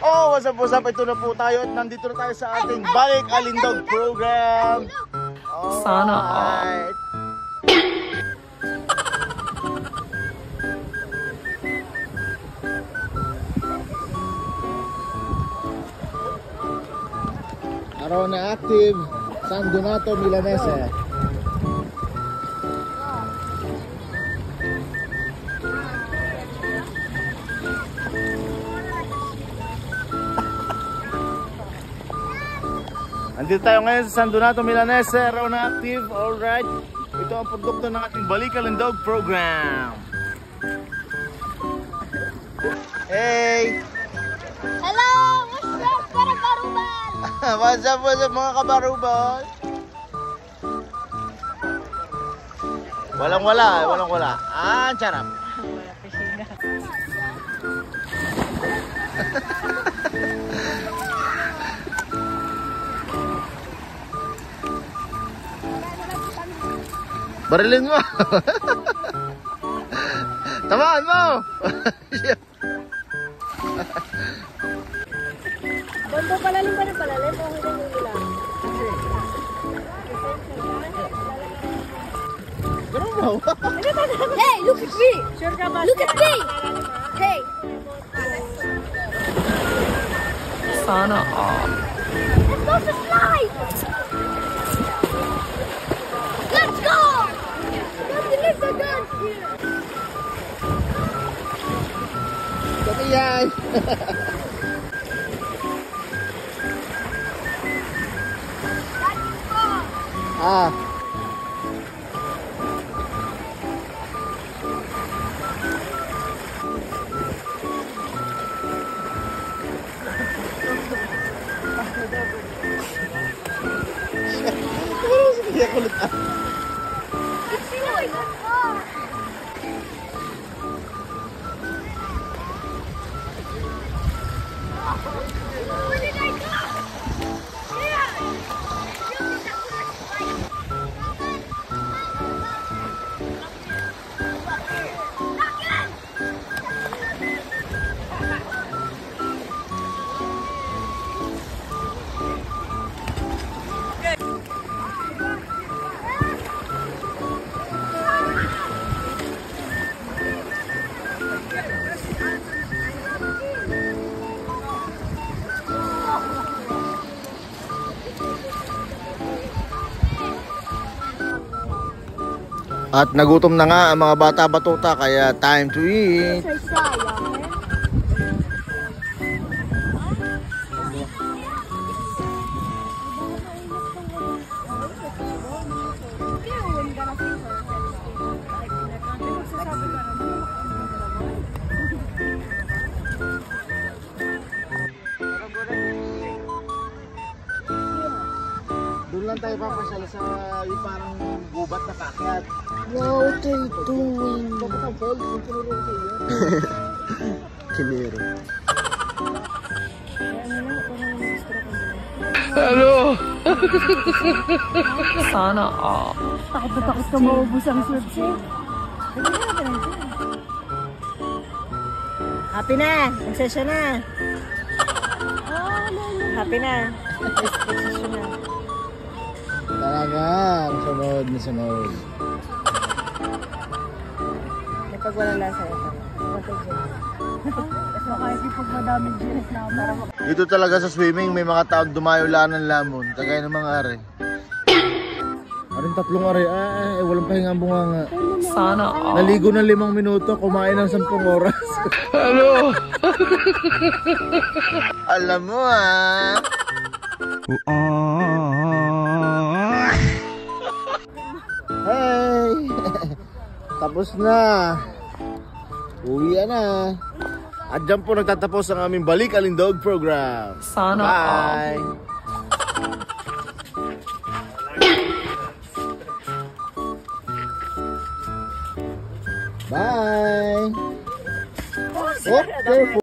Oh, what's up? Ito na po tayo at nandito na tayo sa ating Balik Alindog program. Sana all. Araw na active, San Donato Milanese. Andito tayo ngayon sa San Donato Milanese, araw na active, alright. Ito ang produkto ng ating Balik Alindog program. Hey! Hello! What's up, kabarubal? What's up mga kabarubal? Walang wala. Ah, charap. Barilin mo. Tamaan mo. Bondo palalim pa rin palalim. Okay lang yung ilang. Ganun mo. Hey, look at me. Sure ka ba? Look at me. Hey. Sana all. Let's go to slide. Let's go. Let's go. Dami yan. Ah. Hindi ako ulit. It's really fun. Where did I go? At nagutom na nga ang mga bata batuta, kaya time to eat. Doon lang tayo papasala sa yung parang gubat na kakyat. Wow, what are you doing? Kinero. Hello! Sana all. Takot na takot ka maubos ang shorts eh. Happy na! Nagsesya na! Happy na! Nagsesya na. Talagang sunod. May pag wala lasa ito. Baka hindi pag madaming ginis na para Dito talaga sa swimming may mga taong dumayo lang ng lamon, kagaya ng mga are. Aring tatlong are, walang pahinga ang bunganga. Sana all. Naligo ng 5 minuto, kumain ng 10 oras. Hello! Alam mo ah. Hey! Tapos na. Uwi na. At dyan po nagtatapos ang aming Balik Alindog program. Sana Bye! all. Bye! Oh, careful!